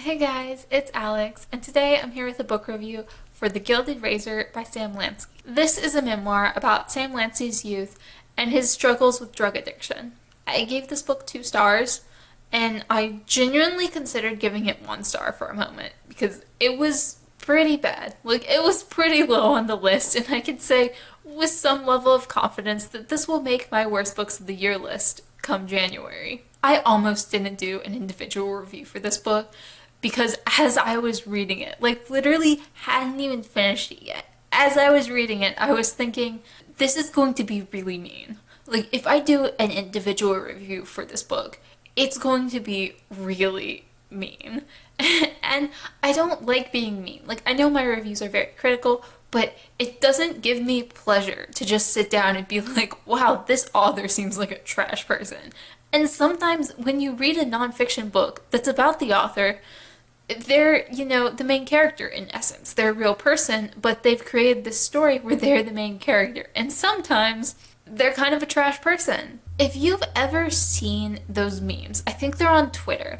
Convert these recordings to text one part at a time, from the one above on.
Hey guys, it's Alex, and today I'm here with a book review for The Gilded Razor by Sam Lansky. This is a memoir about Sam Lansky's youth and his struggles with drug addiction. I gave this book 2 stars, and I genuinely considered giving it 1 star for a moment because it was pretty bad. It was pretty low on the list, and I can say with some level of confidence that this will make my worst books of the year list come January. I almost didn't do an individual review for this book because as I was reading it, literally hadn't even finished it yet. As I was reading it, I was thinking, this is going to be really mean. If I do an individual review for this book, it's going to be really mean. And I don't like being mean. I know my reviews are very critical, but it doesn't give me pleasure to just sit down and be like, wow, this author seems like a trash person. And sometimes when you read a nonfiction book that's about the author, they're, the main character in essence. They're a real person, but they've created this story where they're the main character. And sometimes they're kind of a trash person. If you've ever seen those memes, I think they're on Twitter.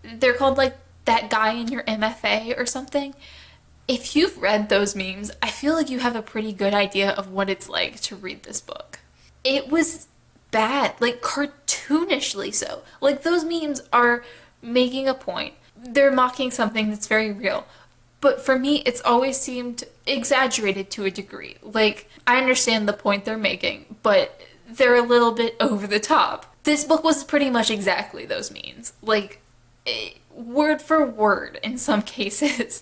They're called that guy in your MFA or something. If you've read those memes, I feel like you have a pretty good idea of what it's like to read this book. It was bad, cartoonishly so. Those memes are making a point. They're mocking something that's very real. But for me, it's always seemed exaggerated to a degree. I understand the point they're making, but they're a little bit over the top. This book was pretty much exactly those memes. Word for word in some cases.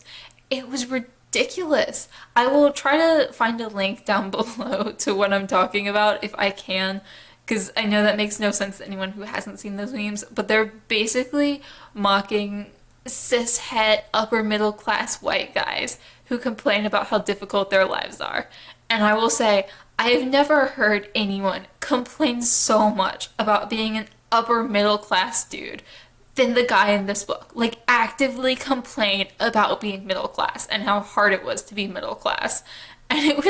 It was ridiculous. I will try to find a link down below to what I'm talking about if I can, because I know that makes no sense to anyone who hasn't seen those memes, but they're basically mocking cishet upper middle class white guys who complain about how difficult their lives are. And I will say, I have never heard anyone complain so much about being an upper middle class dude than the guy in this book. Actively complain about being middle class and how hard it was to be middle class. And it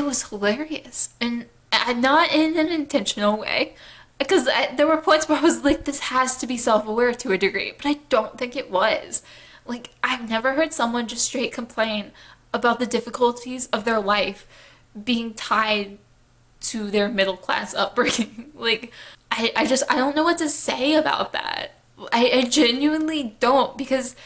was hilarious. And not in an intentional way. Because there were points where I was like, this has to be self-aware to a degree, but I don't think it was. I've never heard someone just straight complain about the difficulties of their life being tied to their middle-class upbringing. I don't know what to say about that. I genuinely don't, because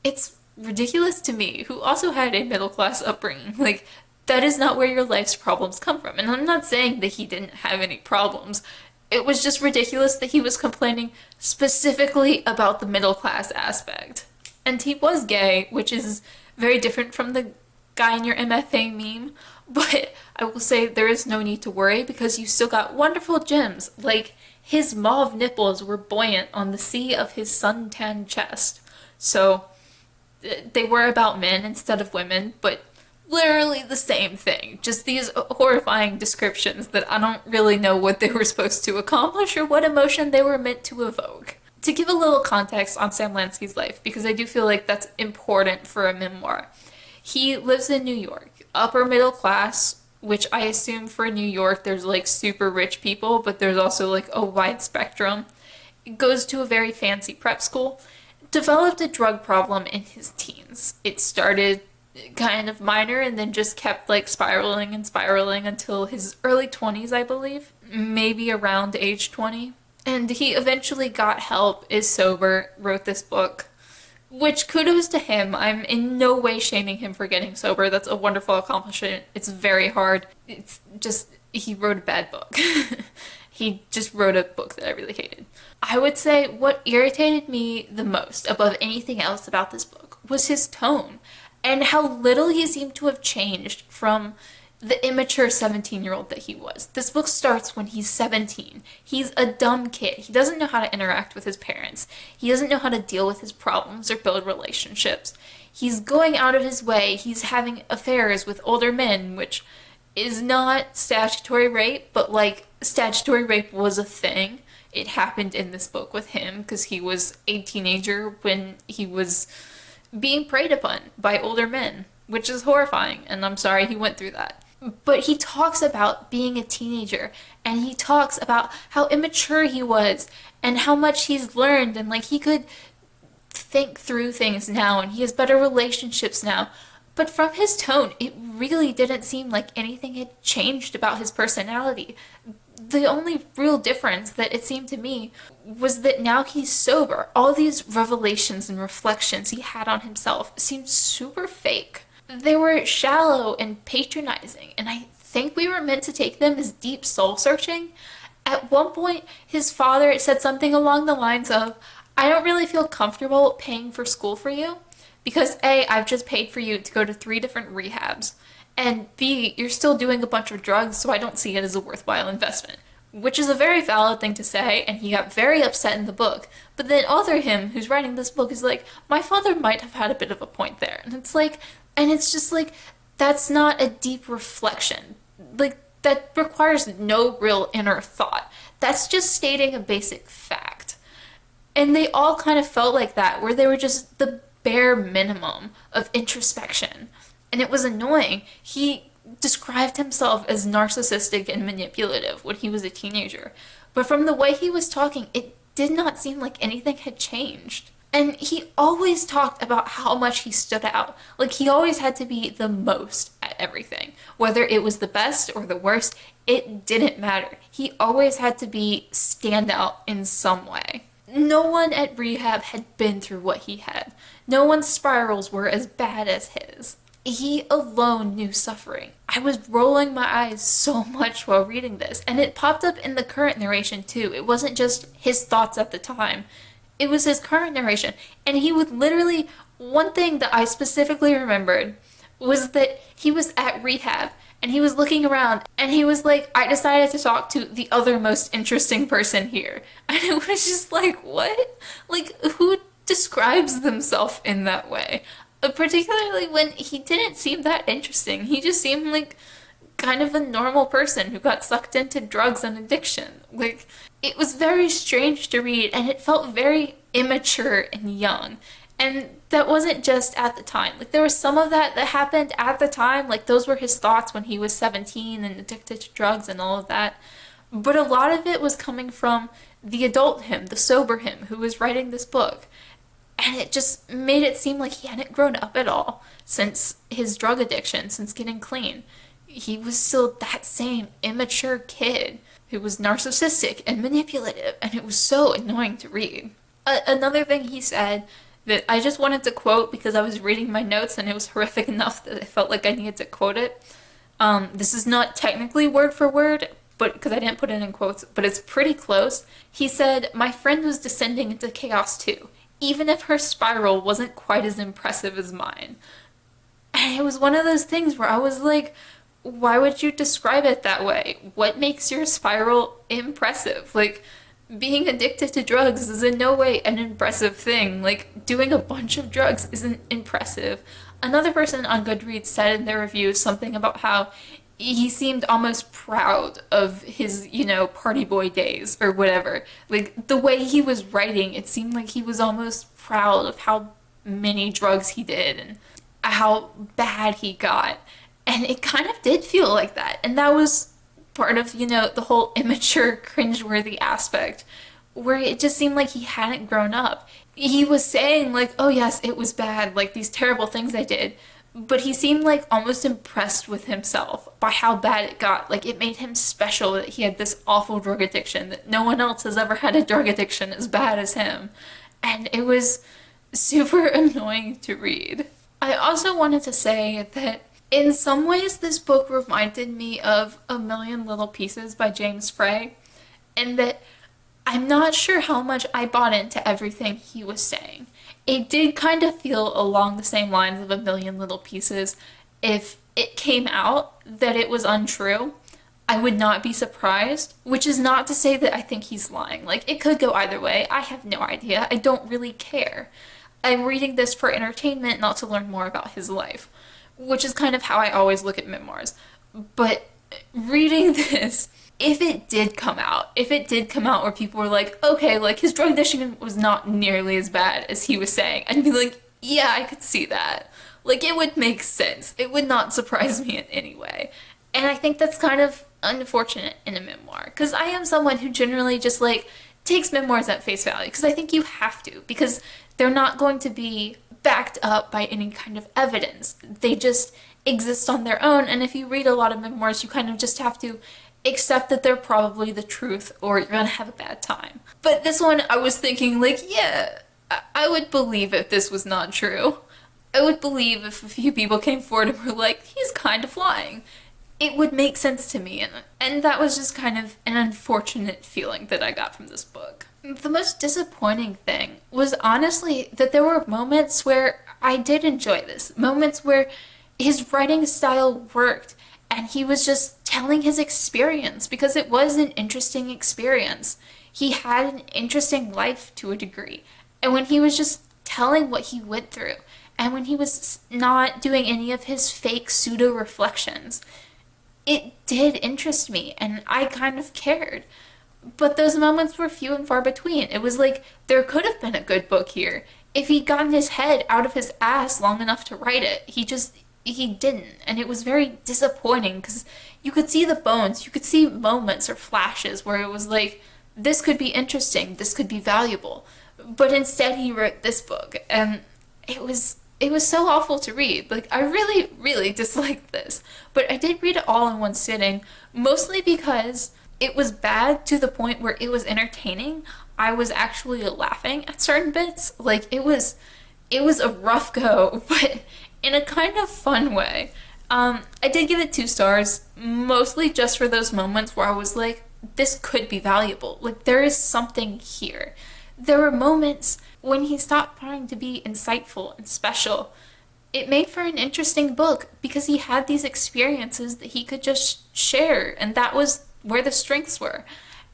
it's ridiculous to me, who also had a middle-class upbringing. That is not where your life's problems come from. And I'm not saying that he didn't have any problems. It was just ridiculous that he was complaining specifically about the middle class aspect. And he was gay, which is very different from the guy in your MFA meme. But I will say there is no need to worry because you still got wonderful gems. His mauve nipples were buoyant on the sea of his suntan chest. So they were about men instead of women, but literally the same thing. Just these horrifying descriptions that I don't really know what they were supposed to accomplish or what emotion they were meant to evoke. To give a little context on Sam Lansky's life, because I do feel like that's important for a memoir. He lives in New York, upper middle class, which I assume for New York there's super rich people, but there's also a wide spectrum. He goes to a very fancy prep school. Developed a drug problem in his teens. It started kind of minor and then just kept spiraling and spiraling until his early 20s, I believe, maybe around age 20. And he eventually got help, is sober, wrote this book, which kudos to him. I'm in no way shaming him for getting sober. That's a wonderful accomplishment. It's very hard. It's just, he wrote a bad book. He just wrote a book that I really hated. I would say what irritated me the most above anything else about this book was his tone. And how little he seemed to have changed from the immature 17-year-old that he was. This book starts when he's 17. He's a dumb kid. He doesn't know how to interact with his parents. He doesn't know how to deal with his problems or build relationships. He's going out of his way. He's having affairs with older men, which is not statutory rape, but statutory rape was a thing. It happened in this book with him because he was a teenager when he was being preyed upon by older men, which is horrifying, and I'm sorry he went through that. But he talks about being a teenager, and he talks about how immature he was, and how much he's learned, and he could think through things now and he has better relationships now. But from his tone, it really didn't seem like anything had changed about his personality. The only real difference that it seemed to me was that now he's sober. All these revelations and reflections he had on himself seemed super fake. They were shallow and patronizing, and I think we were meant to take them as deep soul searching. At one point, his father said something along the lines of, "I don't really feel comfortable paying for school for you because A, I've just paid for you to go to 3 different rehabs, and B, you're still doing a bunch of drugs, so I don't see it as a worthwhile investment." Which is a very valid thing to say, and he got very upset in the book. But then author him, who's writing this book, is like, my father might have had a bit of a point there. And it's just like, that's not a deep reflection. Like, that requires no real inner thought. That's just stating a basic fact. And they all kind of felt like that, where they were just the bare minimum of introspection. And it was annoying. He described himself as narcissistic and manipulative when he was a teenager. But from the way he was talking, it did not seem like anything had changed. And he always talked about how much he stood out. Like, he always had to be the most at everything. Whether it was the best or the worst, it didn't matter. He always had to be stand out in some way. No one at rehab had been through what he had. No one's spirals were as bad as his. He alone knew suffering. I was rolling my eyes so much while reading this, and it popped up in the current narration too. It wasn't just his thoughts at the time. It was his current narration, and he would literally, one thing that I specifically remembered was that he was at rehab, and he was looking around, and he was like, I decided to talk to the other most interesting person here. And it was just like, what? Like, who describes themselves in that way? Particularly when he didn't seem that interesting. He just seemed like kind of a normal person who got sucked into drugs and addiction. Like, it was very strange to read, and it felt very immature and young. And that wasn't just at the time. Like, there was some of that happened at the time. Like, those were his thoughts when he was 17 and addicted to drugs and all of that. But a lot of it was coming from the adult him, the sober him, who was writing this book. And it just made it seem like he hadn't grown up at all since his drug addiction, since getting clean. He was still that same immature kid who was narcissistic and manipulative, and it was so annoying to read. Another thing he said that I just wanted to quote because I was reading my notes and it was horrific enough that I felt like I needed to quote it. This is not technically word for word, but because I didn't put it in quotes, but it's pretty close. He said, "My friend was descending into chaos too, even if her spiral wasn't quite as impressive as mine." And it was one of those things where I was like, why would you describe it that way? What makes your spiral impressive? Like, being addicted to drugs is in no way an impressive thing. Like, doing a bunch of drugs isn't impressive. Another person on Goodreads said in their review something about how he seemed almost proud of his, party boy days or whatever. Like, the way he was writing, it seemed like he was almost proud of how many drugs he did and how bad he got. And it kind of did feel like that. And that was part of, the whole immature, cringeworthy aspect, where it just seemed like he hadn't grown up. He was saying, like, oh yes, it was bad, like, these terrible things I did. But he seemed like almost impressed with himself by how bad it got. Like, it made him special that he had this awful drug addiction, that no one else has ever had a drug addiction as bad as him. And it was super annoying to read. I also wanted to say that in some ways this book reminded me of A Million Little Pieces by James Frey, and that I'm not sure how much I bought into everything he was saying. It did kind of feel along the same lines of A Million Little Pieces. If it came out that it was untrue, I would not be surprised, which is not to say that I think he's lying. Like, it could go either way. I have no idea. I don't really care. I'm reading this for entertainment, not to learn more about his life, which is kind of how I always look at memoirs. But reading this, if it did come out where people were like, okay, like, his drug addiction was not nearly as bad as he was saying, I'd be like, yeah, I could see that. Like, it would make sense. It would not surprise me in any way. And I think that's kind of unfortunate in a memoir, because I am someone who generally just, like, takes memoirs at face value, because I think you have to, because they're not going to be backed up by any kind of evidence. They just exist on their own, and if you read a lot of memoirs, you kind of just have to accept that they're probably the truth or you're gonna have a bad time. But this one, I was thinking, like, yeah, I would believe if this was not true. I would believe if a few people came forward and were like, he's kind of lying. It would make sense to me, and that was just kind of an unfortunate feeling that I got from this book. The most disappointing thing was honestly that there were moments where I did enjoy this, moments where his writing style worked and he was just telling his experience because it was an interesting experience. He had an interesting life to a degree, and when he was just telling what he went through, and when he was not doing any of his fake pseudo reflections, it did interest me, and I kind of cared. But those moments were few and far between. It was like, there could have been a good book here. If he'd gotten his head out of his ass long enough to write it, he didn't. And it was very disappointing, because you could see the bones, you could see moments or flashes where it was like, this could be interesting, this could be valuable. But instead he wrote this book, and it was so awful to read. Like, I really, really disliked this. But I did read it all in one sitting, mostly because it was bad to the point where it was entertaining. I was actually laughing at certain bits. Like, it was a rough go, but in a kind of fun way. I did give it 2 stars, mostly just for those moments where I was like, this could be valuable. Like, there is something here. There were moments when he stopped trying to be insightful and special. It made for an interesting book because he had these experiences that he could just share, and that was where the strengths were.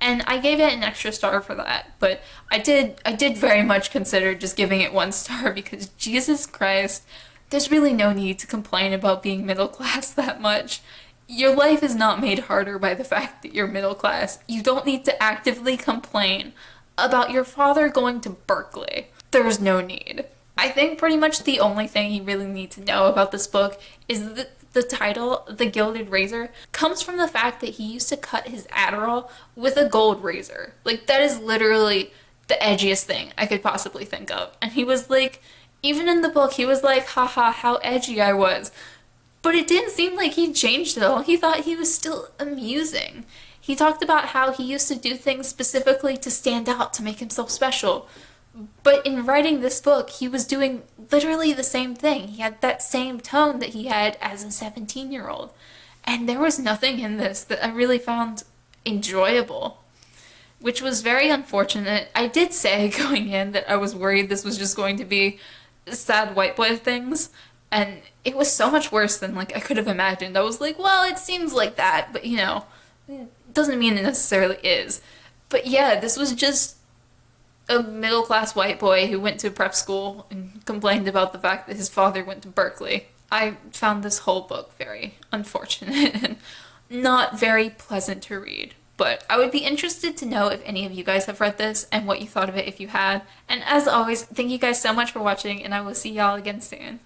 And I gave it an extra star for that, but I did very much consider just giving it 1 star because Jesus Christ, there's really no need to complain about being middle class that much. Your life is not made harder by the fact that you're middle class. You don't need to actively complain about your father going to Berkeley. There's no need. I think pretty much the only thing you really need to know about this book is that the title, The Gilded Razor, comes from the fact that he used to cut his Adderall with a gold razor. Like, that is literally the edgiest thing I could possibly think of. And he was like, even in the book, he was like, haha, how edgy I was. But it didn't seem like he changed at all. He thought he was still amusing. He talked about how he used to do things specifically to stand out, to make himself special. But in writing this book, he was doing literally the same thing. He had that same tone that he had as a 17-year-old. And there was nothing in this that I really found enjoyable, which was very unfortunate. I did say going in that I was worried this was just going to be sad white boy things, and it was so much worse than like I could have imagined. I was like, well, it seems like that, but you know, doesn't mean it necessarily is. But yeah, this was just a middle-class white boy who went to prep school and complained about the fact that his father went to Berkeley. I found this whole book very unfortunate and not very pleasant to read. But I would be interested to know if any of you guys have read this and what you thought of it if you had. And as always, thank you guys so much for watching, and I will see y'all again soon.